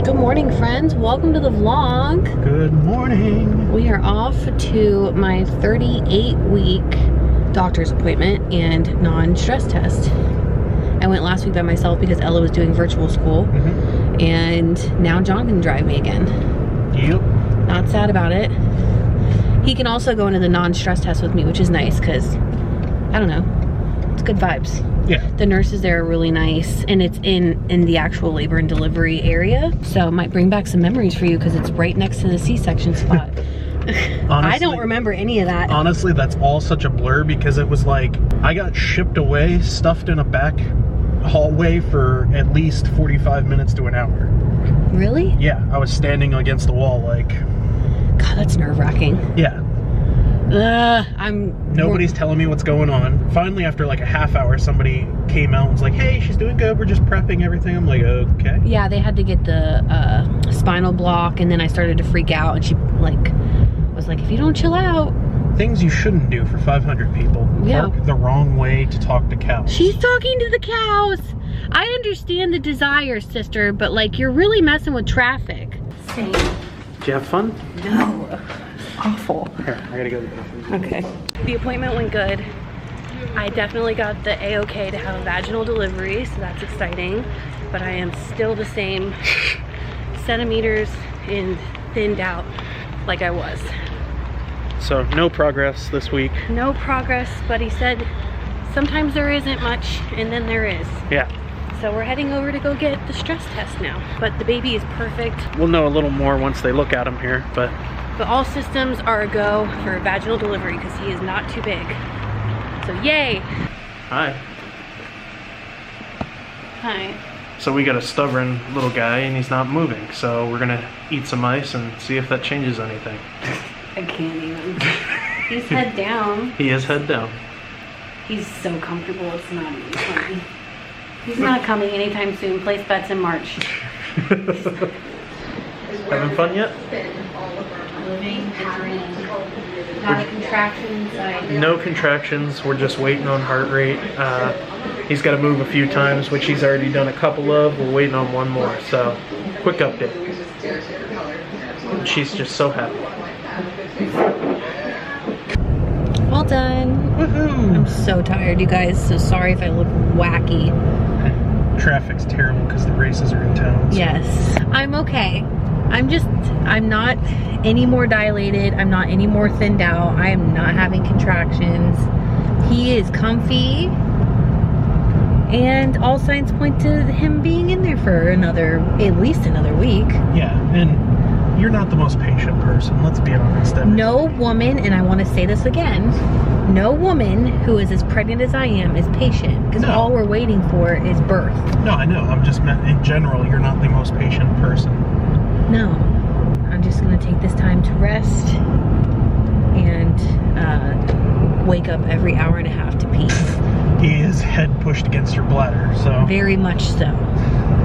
Good morning, friends. Welcome to the vlog. Good morning. We are off to my 38-week doctor's appointment and non-stress test. I went last week by myself because Ella was doing virtual school, and now John can drive me again. Yep. Not sad about it. He can also go into the non-stress test with me, which is nice because, I don't know, it's good vibes. Yeah. The nurses there are really nice, and it's in the actual labor and delivery area, so it might bring back some memories for you because it's right next to the C-section spot. Honestly, I don't remember any of that. Honestly, that's all such a blur because it was like I got shipped away, stuffed in a back hallway for at least 45 minutes to an hour. Really? Yeah, I was standing against the wall like... God, that's nerve-wracking. Yeah. Nobody's telling me what's going on. Finally, after like a half hour, somebody came out and was like, hey, she's doing good, we're just prepping everything. I'm like, okay. Yeah, they had to get the spinal block, and then I started to freak out, and she was like, if you don't chill out. Things you shouldn't do for 500 people. Yeah. Park the wrong way to talk to cows. She's talking to the cows. I understand the desire, sister, but like, you're really messing with traffic. Same. Did you have fun? No. Awful. Here, I gotta go to the bathroom. Okay. The appointment went good. I definitely got the A-OK to have a vaginal delivery, so that's exciting. But I am still the same centimeters and thinned out like I was. So no progress this week. No progress, but he said sometimes there isn't much, and then there is. Yeah. So we're heading over to go get the stress test now. But the baby is perfect. We'll know a little more once they look at him here, but all systems are a go for vaginal delivery because he is not too big. So yay! Hi. Hi. So we got a stubborn little guy and he's not moving. So we're gonna eat some ice and see if that changes anything. I can't even. He's head down. He is head down. He's so comfortable, it's not even funny. He's not coming anytime soon. Place bets in March. Having fun yet? Living the dream. Not a contraction inside. No contractions. We're just waiting on heart rate. He's got to move a few times, which he's already done a couple of. We're waiting on one more. So, quick update. She's just so happy. Well done. Woohoo! I'm so tired, you guys. So sorry if I look wacky. Traffic's terrible because the races are in town. So. Yes. I'm okay. I'm not any more dilated. I'm not any more thinned out. I am not having contractions. He is comfy. And all signs point to him being in there for at least another week. Yeah, and you're not the most patient person. Let's be honest. No woman, and I want to say this again, no woman who is as pregnant as I am is patient. Because all we're waiting for is birth. No, I know. I'm just meant in general, you're not the most patient person. No, I'm just gonna take this time to rest and wake up every hour and a half to pee. He is head pushed against your bladder, so. Very much so.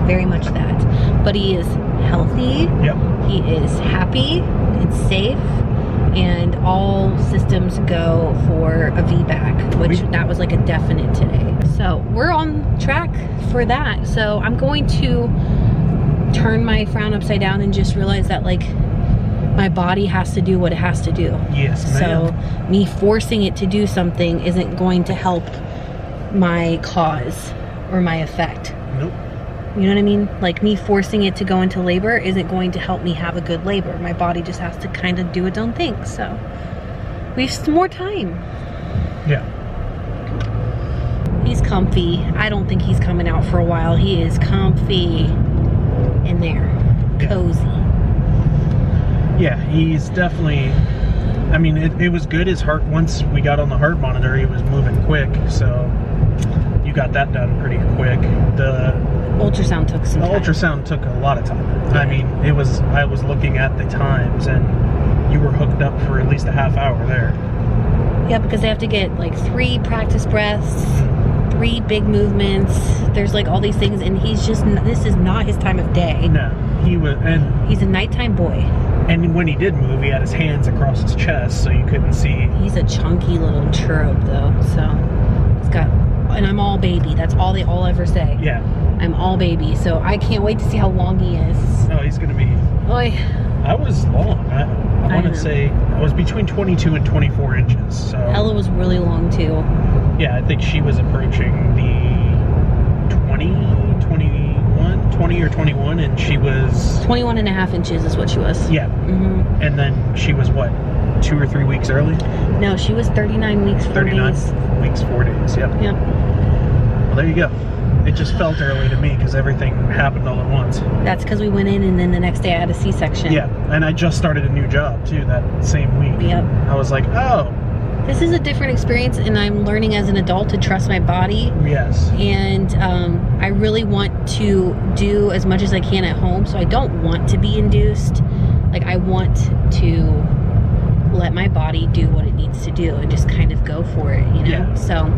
Very much that. But he is healthy. Yep. He is happy and safe, and all systems go for a VBAC, which that was like a definite today. So we're on track for that. So I'm going to turn my frown upside down and just realize that like my body has to do what it has to do. Yes, ma'am. So me forcing it to do something isn't going to help my cause or my effect. Nope. You know what I mean? Like me forcing it to go into labor isn't going to help me have a good labor. My body just has to kind of do its own thing. So we have some more time. Yeah. He's comfy. I don't think he's coming out for a while. He is comfy in there. Cozy. Yeah, he's definitely, I mean, it was good. His heart, once we got on the heart monitor, he was moving quick. So you got that done pretty quick. The ultrasound took some time. The ultrasound took a lot of time. Yeah. I mean, I was looking at the times and you were hooked up for at least a half hour there. Yeah, because they have to get like 3 practice breaths, 3 big movements. There's like all these things, and he's just, this is not his time of day. No, he was, and he's a nighttime boy. And when he did move, he had his hands across his chest, so you couldn't see. He's a chunky little cherub, though. So he's got, and I'm all baby. That's all they all ever say. Yeah. I'm all baby, so I can't wait to see how long he is. Oh, he's Oy. I was long. I want to say I was between 22 and 24 inches. So Ella was really long too. Yeah, I think she was approaching the 20 or 21, and she was 21 and a half inches is what she was. Yeah. Mm-hmm. And then she was what, 2 or 3 weeks early? No, she was 39 weeks, 4 39 days. 39 weeks, 4 days. Yep. Yep. Well, there you go. It just felt early to me because everything happened all at once. That's because we went in, and then the next day I had a C-section. Yeah, and I just started a new job too that same week. Yep. I was like, oh. This is a different experience, and I'm learning as an adult to trust my body. Yes. And I really want to do as much as I can at home, so I don't want to be induced. Like, I want to let my body do what it needs to do and just kind of go for it, you know? Yeah. So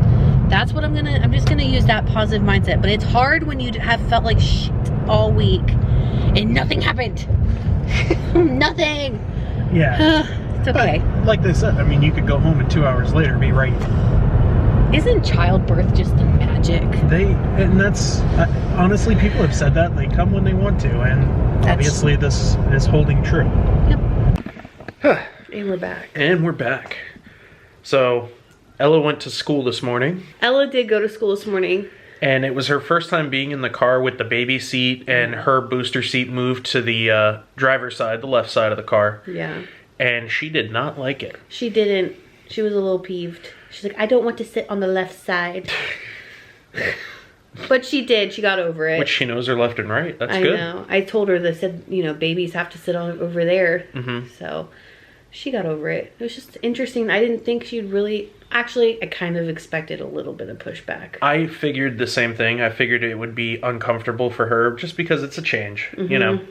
that's what I'm just gonna use that positive mindset. But it's hard when you have felt like shit all week and nothing happened. Nothing. Yeah. It's okay. But like they said, I mean, you could go home and 2 hours later be right. Isn't childbirth just the magic? And that's, honestly, people have said that. They come when they want to, and obviously this is holding true. Yep. And we're back. And we're back. So, Ella went to school this morning. Ella did go to school this morning. And it was her first time being in the car with the baby seat, and her booster seat moved to the driver's side, the left side of the car. Yeah. And she did not like it. She didn't. She was a little peeved. She's like, I don't want to sit on the left side. But she did. She got over it. Which she knows her left and right. That's good. I know. I told her that said, you know, babies have to sit on over there. Mm-hmm. So she got over it. It was just interesting. I didn't think she'd really... Actually, I kind of expected a little bit of pushback. I figured the same thing. I figured it would be uncomfortable for her just because it's a change, you know.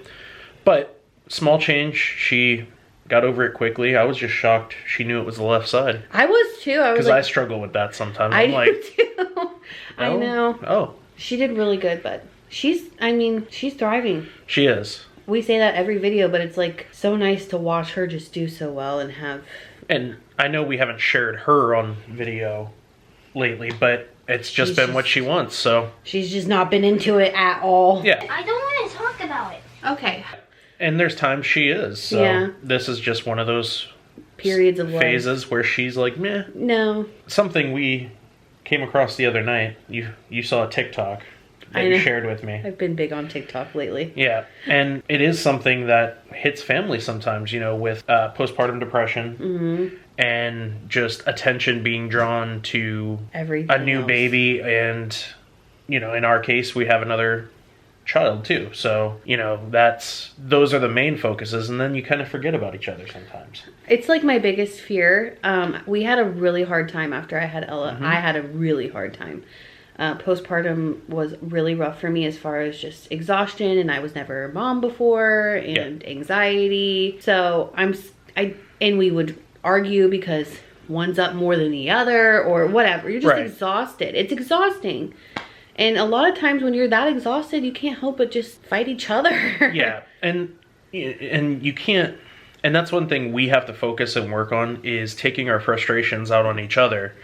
But small change, she got over it quickly. I was just shocked she knew it was the left side. I was too. I was because like, I struggle with that sometimes. I'm like, too. I know. Oh. She did really good, but she's thriving. She is. We say that every video, but it's like so nice to watch her just do so well and have... And I know we haven't shared her on video lately, but it's just been what she wants, so... She's just not been into it at all. Yeah. I don't want to talk about it. Okay. And there's times she is, so yeah. This is just one of those... periods of phases life where she's like, meh. No. Something we came across the other night, you saw a TikTok that you shared with me. I've been big on TikTok lately. Yeah, and it is something that hits families sometimes, you know, with postpartum depression and just attention being drawn to everything a new baby, and, you know, in our case, we have another child too. So, you know, those are the main focuses, and then you kind of forget about each other sometimes. It's like my biggest fear. We had a really hard time after I had Ella. I had a really hard time. Postpartum was really rough for me as far as just exhaustion, and I was never a mom before, and anxiety. So and we would argue because one's up more than the other or whatever. You're just exhausted. It's exhausting. And a lot of times when you're that exhausted, you can't help but just fight each other. Yeah. And you can't, and that's one thing we have to focus and work on, is taking our frustrations out on each other.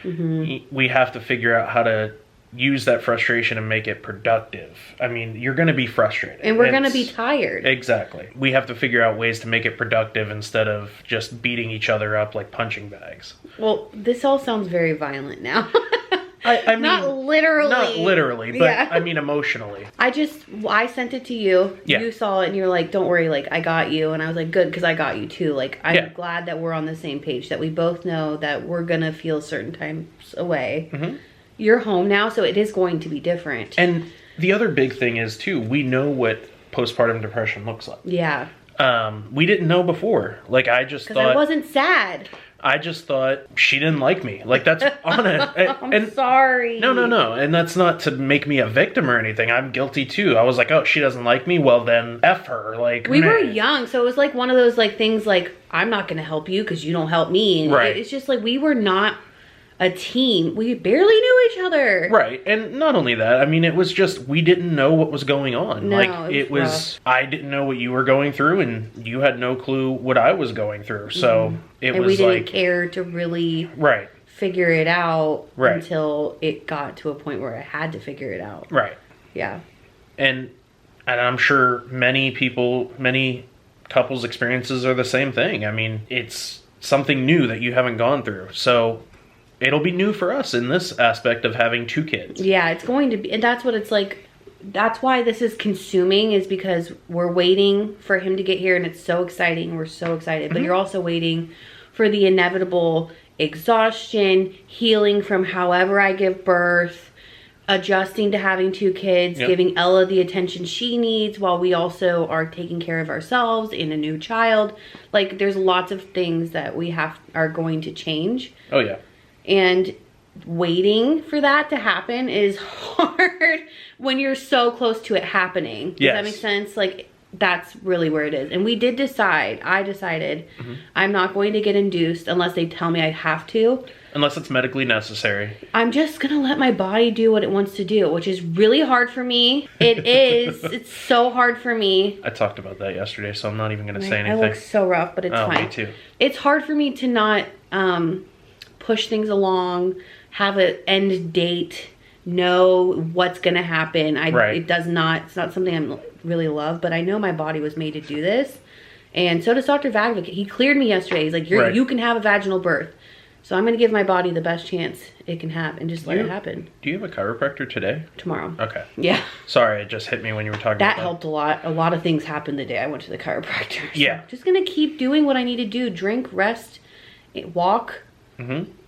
We have to figure out how to use that frustration and make it productive. I mean, you're going to be frustrated. And we're going to be tired. Exactly. We have to figure out ways to make it productive instead of just beating each other up like punching bags. Well, this all sounds very violent now. I mean, not literally. Not literally, but I mean emotionally. I sent it to you. Yeah. You saw it and you're like, don't worry, like, I got you. And I was like, good, because I got you too. Like, I'm glad that we're on the same page, that we both know that we're going to feel certain times away. You're home now, so it is going to be different. And the other big thing is, too, we know what postpartum depression looks like. Yeah. We didn't know before. Like, I just thought... Because I wasn't sad. I just thought she didn't like me. Like, that's on it. I'm sorry. No. And that's not to make me a victim or anything. I'm guilty, too. I was like, oh, she doesn't like me? Well, then F her. Like, we were young, so it was like one of those, like, things like, I'm not going to help you because you don't help me. And it's just like, we were not a team. We barely knew each other. Right. And not only that, I mean, it was just, we didn't know what was going on. No, like, it was I didn't know what you were going through, and you had no clue what I was going through. So it was like... And we didn't care to really figure it out until it got to a point where I had to figure it out. Right. Yeah. And I'm sure many people, many couples' experiences are the same thing. I mean, it's something new that you haven't gone through. So it'll be new for us in this aspect of having 2 kids. Yeah, it's going to be, and that's what it's like. That's why this is consuming, is because we're waiting for him to get here, and it's so exciting. We're so excited, but you're also waiting for the inevitable exhaustion, healing from however I give birth, adjusting to having 2 kids, giving Ella the attention she needs while we also are taking care of ourselves and a new child. Like, there's lots of things that we are going to change. Oh yeah. And waiting for that to happen is hard when you're so close to it happening. Does that make sense? Like, that's really where it is. And we did decide, I decided, I'm not going to get induced unless they tell me I have to. Unless it's medically necessary. I'm just going to let my body do what it wants to do, which is really hard for me. It is. It's so hard for me. I talked about that yesterday, so I'm not even going to say anything. I look so rough, but it's fine. Me too. It's hard for me to not push things along, have an end date, know what's going to happen. It's not something I really love, but I know my body was made to do this. And so does Dr. Vagvik. He cleared me yesterday. He's like, you can have a vaginal birth. So I'm going to give my body the best chance it can have and just let it happen. Do you have a chiropractor today? Tomorrow. Okay. Yeah. Sorry, it just hit me when you were talking about that. That helped a lot. A lot of things happened the day I went to the chiropractor. So yeah. Just going to keep doing what I need to do. Drink, rest, walk.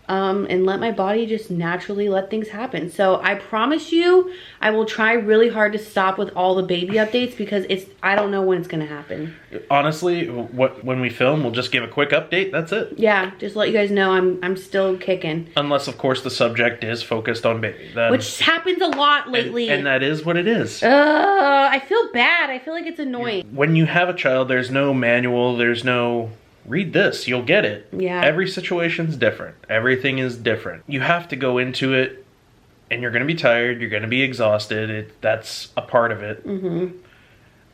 And let my body just naturally let things happen. So I promise you, I will try really hard to stop with all the baby updates because I don't know when it's going to happen. Honestly, when we film, we'll just give a quick update. That's it. Yeah, just let you guys know I'm still kicking. Unless, of course, the subject is focused on baby. Which happens a lot lately. And that is what it is. I feel bad. I feel like it's annoying. When you have a child, there's no manual. There's no... read this, you'll get it. Yeah. Every situation's different. Everything is different. You have to go into it, and you're going to be tired. You're going to be exhausted. That's a part of it.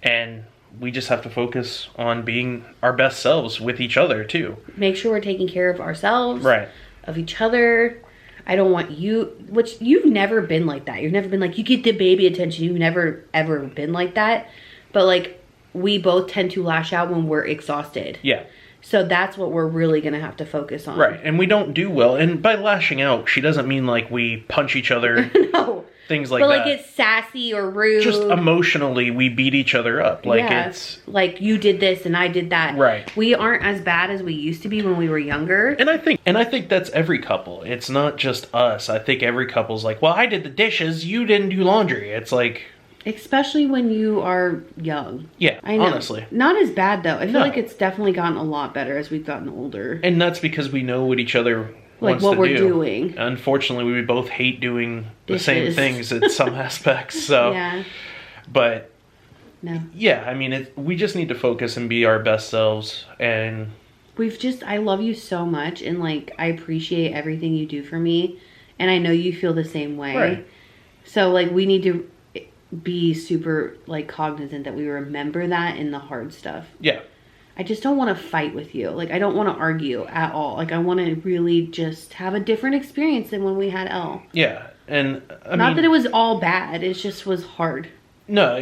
And we just have to focus on being our best selves with each other, too. Make sure we're taking care of ourselves. Right. Of each other. I don't want you... Which, you've never been like that. You've never been like, you get the baby attention. You've never, ever been like that. But, like, we both tend to lash out when we're exhausted. Yeah. So that's what we're really going to have to focus on. Right. And we don't do well. And by lashing out, she doesn't mean like we punch each other. No. Things like that. But like it's sassy or rude. Just emotionally, we beat each other up. Like it's... like you did this and I did that. Right. We aren't as bad as we used to be when we were younger. And I think that's every couple. It's not just us. I think every couple's like, well, I did the dishes. You didn't do laundry. It's like... Especially when you are young. Yeah, I know. Honestly. Not as bad, though. I feel like it's definitely gotten a lot better as we've gotten older. And that's because we know what each other wants to do. Like what we're doing. Unfortunately, we both hate doing the same things in some aspects. So, yeah. But, no. Yeah, I mean, we just need to focus and be our best selves. And I love you so much. And, like, I appreciate everything you do for me. And I know you feel the same way. Right. So, like, we need to be super like cognizant that we remember that in the hard stuff. Yeah. I just don't want to fight with you. Like I don't want to argue at all. Like I want to really just have a different experience than when we had Elle. Yeah. And I not that it was all bad. It just was hard. No,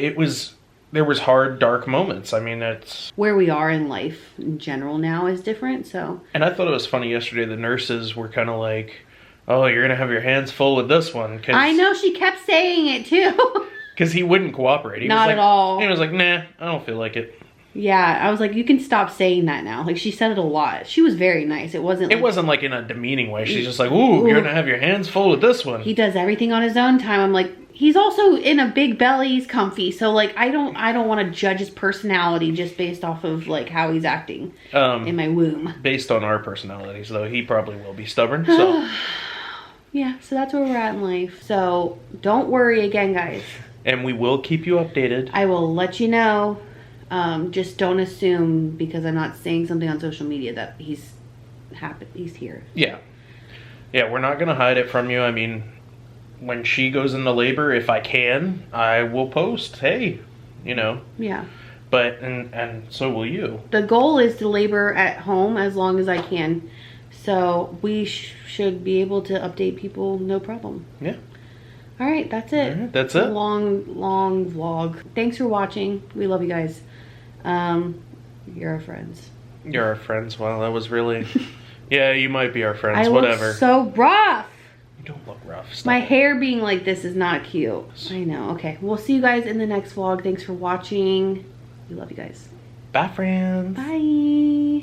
there was hard, dark moments. I mean, it's... where we are in life in general now is different, so... And I thought it was funny yesterday, the nurses were kind of like, oh, you're going to have your hands full with this one. I know, she kept saying it, too. Because he wouldn't cooperate. He Not was like, at all. He was like, nah, I don't feel like it. Yeah, I was like, you can stop saying that now. Like, she said it a lot. She was very nice. It wasn't like in a demeaning way. She's just like, ooh, you're going to have your hands full with this one. He does everything on his own time. I'm like... He's also in a big belly. He's comfy. So, like, I don't want to judge his personality just based off of, like, how he's acting in my womb. Based on our personalities, though, he probably will be stubborn, so... Yeah, so that's where we're at in life. So, don't worry again, guys. And we will keep you updated. I will let you know. Just don't assume, because I'm not saying something on social media, that he's here. Yeah. Yeah, we're not going to hide it from you. I mean... when she goes into labor, if I can, I will post, hey, you know. Yeah. But, and so will you. The goal is to labor at home as long as I can. So we should be able to update people, no problem. Yeah. All right, that's it. All right, that's it. Long vlog. Thanks for watching. We love you guys. You're our friends. You're our friends. Well, that was really... Yeah, you might be our friends. I Whatever. look so rough. You don't look rough. Stop. My hair being like this is not cute. I know. Okay, we'll see you guys in the next vlog. Thanks for watching. We love you guys. Bye, friends. Bye.